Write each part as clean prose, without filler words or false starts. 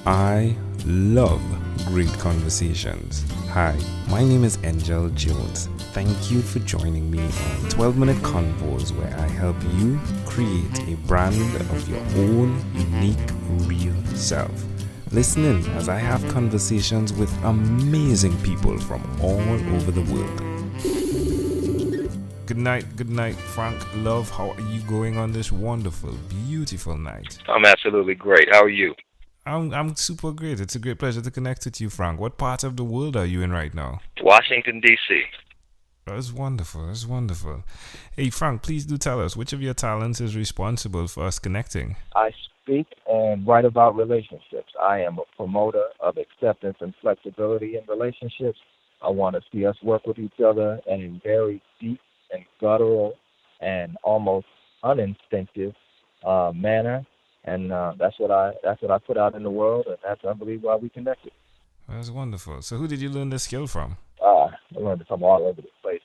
I love great conversations. Hi, my name is Angel Jones. Thank you for joining me on 12-minute convos where I help you create a brand of your own unique, real self. Listen in as I have conversations with amazing people from all over the world. Good night, Frank. Love, how are you going on this wonderful, beautiful night? I'm absolutely great. How are you? I'm super great. It's a great pleasure to connect with you, Frank. What part of the world are you in right now? Washington, D.C. That's wonderful. That's wonderful. Hey, Frank, please do tell us which of your talents is responsible for us connecting. I speak and write about relationships. I am a promoter of acceptance and flexibility in relationships. I want to see us work with each other in a very deep and guttural and almost uninstinctive manner. And that's what I put out in the world, and that's, I believe, why we connected. That's wonderful. So who did you learn this skill from? I learned it from all over the place.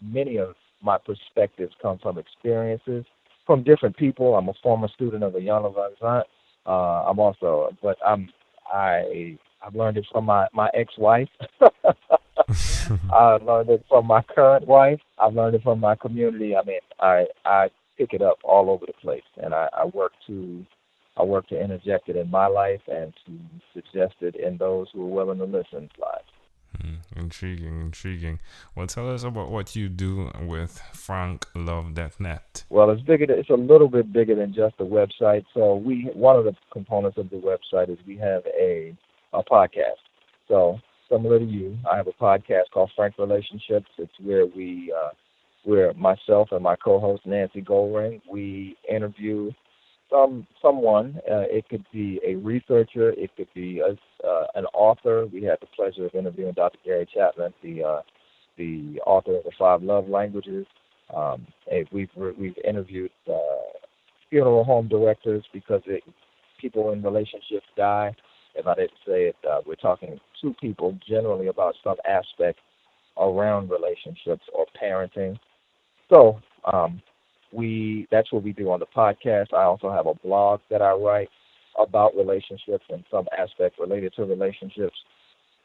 Many of my perspectives come from experiences from different people. I'm a former student of the University. I've learned it from my ex-wife. I learned it from my current wife. I've learned it from my community. I mean, I pick it up all over the place, and I work to interject it in my life and to suggest it in those who are willing to listen live. Intriguing. Well, tell us about what you do with franklove.net. Well, it's a little bit bigger than just a website. So one of the components of the website is we have a podcast. So similar to you, I have a podcast called Frank Relationships. It's where myself and my co-host Nancy Goldring, we interview someone. It could be a researcher. It could be an author. We had the pleasure of interviewing Dr. Gary Chapman, the author of the 5 Love Languages. We've interviewed funeral home directors because people in relationships die. If I didn't say it, we're talking to people generally about some aspect around relationships or parenting. So that's what we do on the podcast. I also have a blog that I write about relationships and some aspect related to relationships.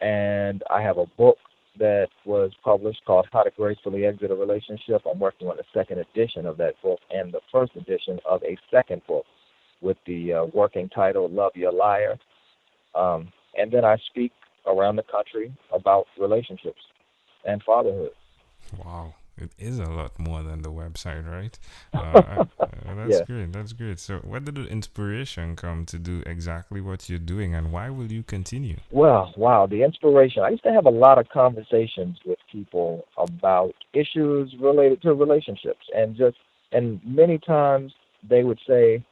And I have a book that was published called How to Gracefully Exit a Relationship. I'm working on the second edition of that book and the first edition of a second book with the working title Love Your Liar. And then I speak around the country about relationships and fatherhood. Wow. It is a lot more than the website, right? That's great. So where did the inspiration come to do exactly what you're doing, and why will you continue? Well, wow, the inspiration. I used to have a lot of conversations with people about issues related to relationships, and many times they would say,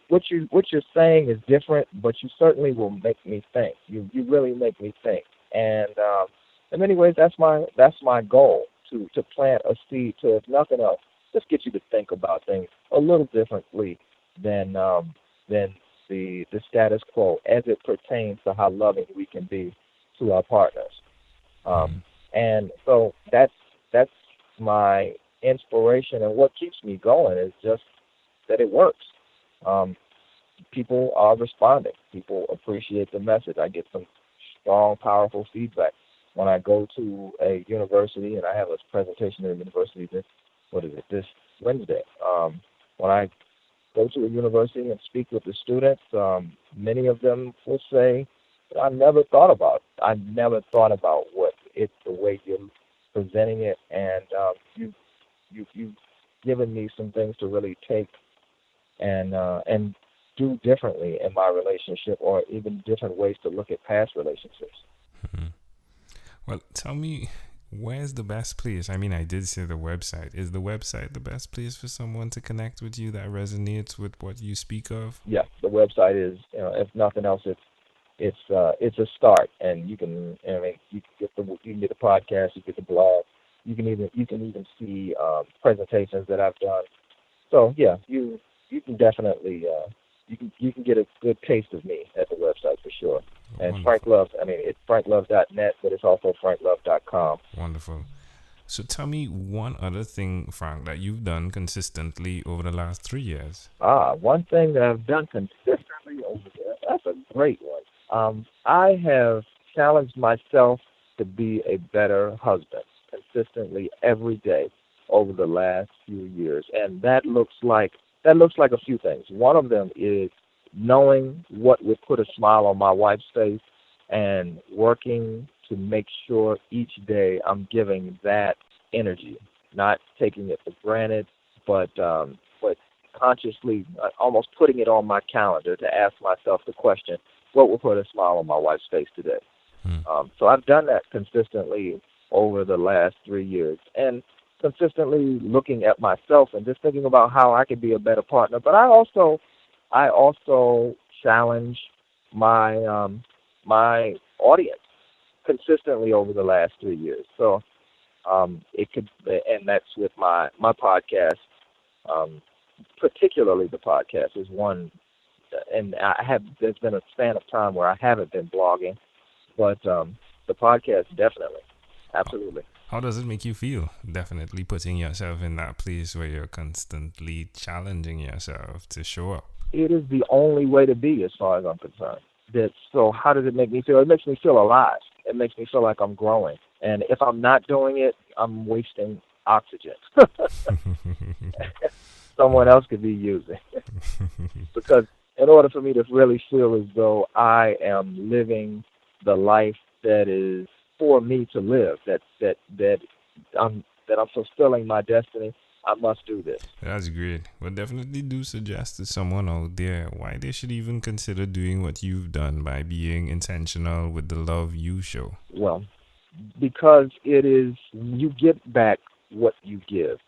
what you're saying is different, but you certainly will make me think. You really make me think. And in many ways, that's my goal. To plant a seed to, if nothing else, just get you to think about things a little differently than the status quo as it pertains to how loving we can be to our partners. And so that's my inspiration, and what keeps me going is just that it works. People are responding. People appreciate the message. I get some strong, powerful feedback. When I go to a university, and I have a presentation at a university this Wednesday. When I go to a university and speak with the students, many of them will say, I never thought about what it's the way you're presenting it, and you've given me some things to really take and do differently in my relationship, or even different ways to look at past relationships. Mm-hmm. Well, tell me, where's the best place? I mean, I did say the website. Is the website the best place for someone to connect with you that resonates with what you speak of? Yeah, the website is, if nothing else, it's a start, and you can get the podcast, you get the blog, you can even see presentations that I've done. So yeah, you can definitely you can get a good taste of me at the website for sure. And Wonderful. Frank Love, it's franklove.net, but it's also franklove.com. Wonderful. So tell me one other thing, Frank, that you've done consistently over the last 3 years. One thing that I've done consistently over there, that's a great one. I have challenged myself to be a better husband consistently every day over the last few years, and that looks like a few things. One of them is knowing what would put a smile on my wife's face and working to make sure each day I'm giving that energy, not taking it for granted, but consciously almost putting it on my calendar to ask myself the question, what will put a smile on my wife's face today? Hmm. So I've done that consistently over the last 3 years, and consistently looking at myself and just thinking about how I could be a better partner. But I also challenge my audience consistently over the last 3 years. So it could, and that's with my podcast. Particularly the podcast is one, and there's been a span of time where I haven't been blogging, but the podcast definitely, absolutely. How does it make you feel? Definitely putting yourself in that place where you're constantly challenging yourself to show up. It is the only way to be, as far as I'm concerned. So how does it make me feel? It makes me feel alive. It makes me feel like I'm growing. And if I'm not doing it, I'm wasting oxygen. Someone else could be using. Because in order for me to really feel as though I am living the life that is for me to live, that I'm fulfilling my destiny, I must do this. That's great. But definitely do suggest to someone out there why they should even consider doing what you've done by being intentional with the love you show. Well, because it is, you get back what you give,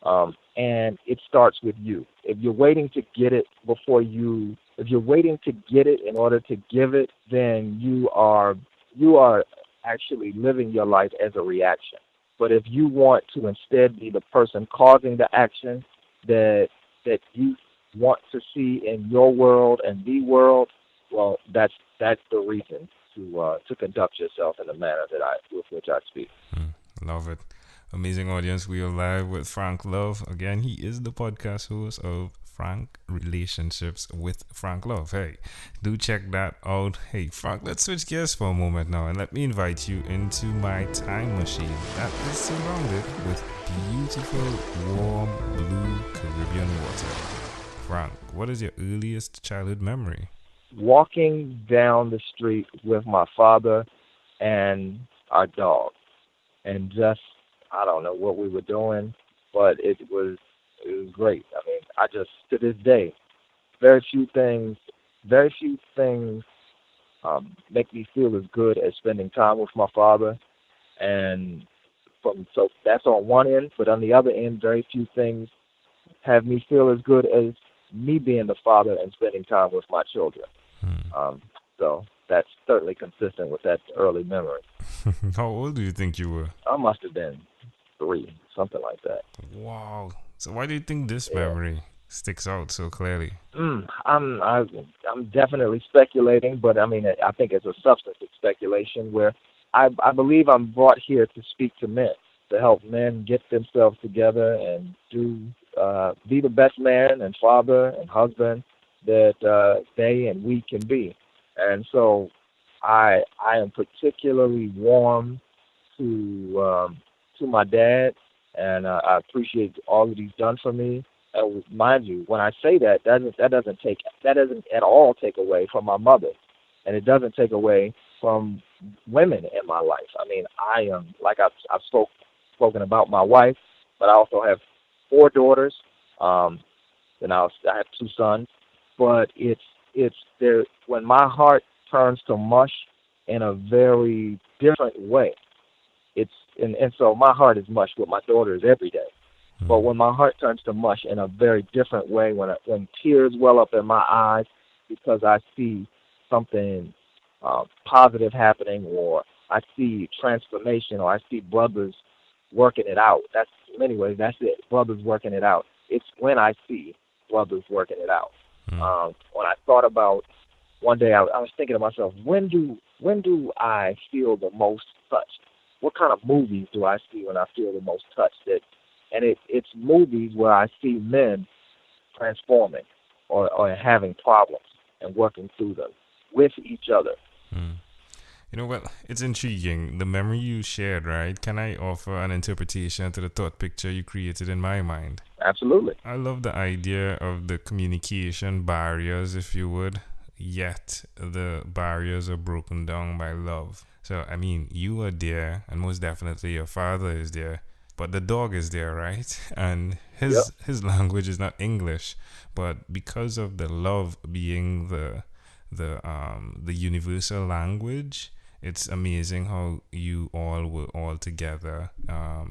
and it starts with you. If you're waiting to get it if you're waiting to get it in order to give it, then you are actually living your life as a reaction. But if you want to instead be the person causing the action that you want to see in your world and the world, well, that's the reason to conduct yourself in the manner with which I speak. Love it. Amazing audience. We are live with Frank Love. Again, he is the podcast host of Frank Relationships with Frank Love. Hey, do check that out. Hey, Frank, let's switch gears for a moment now and let me invite you into my time machine that is surrounded with beautiful, warm, blue Caribbean water. Frank, what is your earliest childhood memory? Walking down the street with my father and our dog, and just, I don't know what we were doing, but it was great. I mean, I just, to this day, very few things make me feel as good as spending time with my father. And so that's on one end, but on the other end, very few things have me feel as good as me being the father and spending time with my children. So that's certainly consistent with that early memory. How old do you think you were? I must have been 3, something like that. Wow. So why do you think this memory sticks out so clearly? I'm definitely speculating, but I mean, I think it's a substantive speculation where I believe I'm brought here to speak to men, to help men get themselves together and be the best man and father and husband that they and we can be. And so I am particularly warm to my dad, and I appreciate all that he's done for me. And mind you, when I say that doesn't at all take away from my mother, and it doesn't take away from women in my life. I mean, I am, like I've spoken about my wife, but I also have 4 daughters, and I have 2 sons. But it's there when my heart turns to mush in a very different way. And so my heart is mush with my daughters every day. But when my heart turns to mush in a very different way, when tears well up in my eyes because I see something positive happening, or I see transformation, or I see brothers working it out. That's it. Brothers working it out. It's when I see brothers working it out. When I thought about one day, I was thinking to myself, when do I feel the most touched? What kind of movies do I see when I feel the most touched? It's movies where I see men transforming or having problems and working through them. with each other. You know, well, it's intriguing. The memory you shared, right? Can I offer an interpretation to the thought picture you created in my mind? Absolutely. I love the idea of the communication barriers, if you would, yet the barriers are broken down by love. So, I mean, you are there, and most definitely your father is there, but the dog is there, right? And his language is not English, but because of the love being the universal language, it's amazing how you all were all together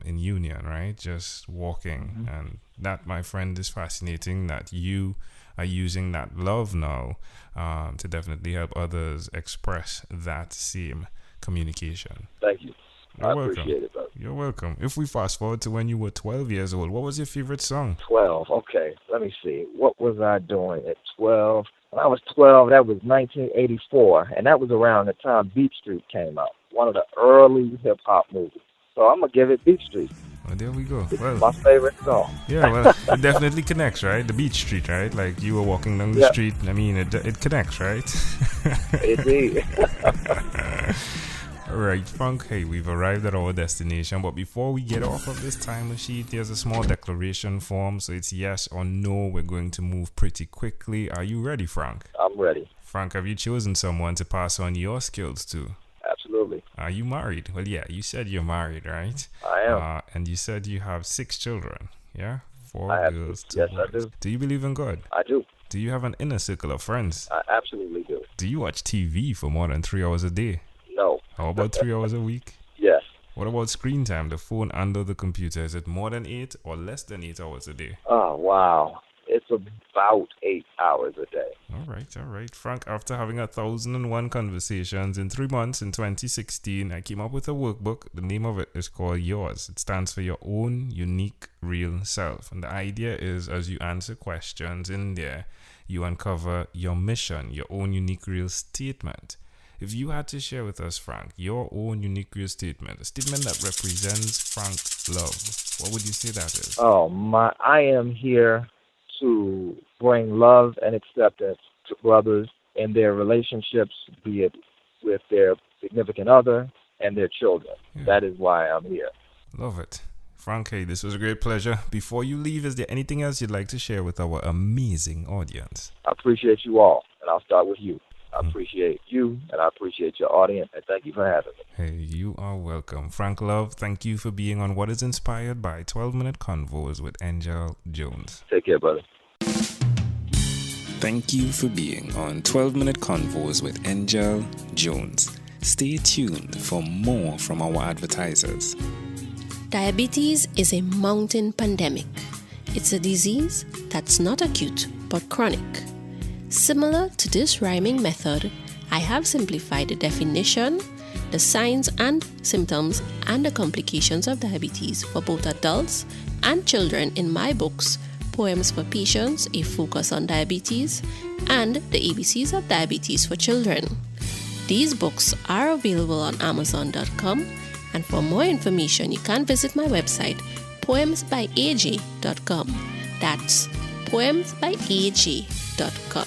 in union, right? Just walking. And that, my friend, is fascinating that you are using that love now to definitely help others express that same communication. Thank you. You're I welcome. appreciate it, brother. You're welcome. If we fast forward to when you were 12 years old, what was your favorite song? 12. Okay, let me see. What was I doing at 12? When I was 12, that was 1984, and that was around the time Beat Street came out, one of the early hip-hop movies. So I'm going to give it Beat Street. Well, there we go. It's Well, my favorite song. yeah, well, it definitely connects, right? The Beach Street, right? Like you were walking down the street. I mean, it connects, right? Indeed. All right, Frank, hey, we've arrived at our destination, but before we get off of this time machine, there's a small declaration form, so it's yes or no. We're going to move pretty quickly. Are you ready, Frank? I'm ready. Frank, have you chosen someone to pass on your skills to? Absolutely. Are you married? Well, yeah, you said you're married, right? I am. And you said you have 6 children, yeah? 4 I have girls, 2 yes, boys. I do. Do you believe in God? I do. Do you have an inner circle of friends? I absolutely do. Do you watch TV for more than 3 hours a day? No. How about 3 hours a week? Yes. What about screen time, the phone and the computer? Is it more than 8 or less than 8 hours a day? Oh, wow. It's about 8 hours a day. All right. Frank, after having 1,001 conversations in 3 months in 2016, I came up with a workbook. The name of it is called Yours. It stands for Your Own Unique Real Self. And the idea is, as you answer questions in there, you uncover your mission, your own unique real statement. If you had to share with us, Frank, your own unique real statement, a statement that represents Frank Love, what would you say that is? Oh, I am here to bring love and acceptance to brothers in their relationships, be it with their significant other and their children. Yeah. That is why I'm here. Love it. Frank, hey, this was a great pleasure. Before you leave, is there anything else you'd like to share with our amazing audience? I appreciate you all, and I'll start with you. I appreciate you, and I appreciate your audience, and thank you for having me. Hey, you are welcome. Frank Love, thank you for being on What is Inspired by 12-Minute Convos with Angel Jones. Take care, brother. Thank you for being on 12-Minute Convos with Angel Jones. Stay tuned for more from our advertisers. Diabetes is a mountain pandemic. It's a disease that's not acute, but chronic. Similar to this rhyming method, I have simplified the definition, the signs and symptoms, and the complications of diabetes for both adults and children in my books, Poems for Patients, A Focus on Diabetes, and The ABCs of Diabetes for Children. These books are available on Amazon.com, and for more information, you can visit my website, poemsbyaj.com. That's poemsbyaj.com.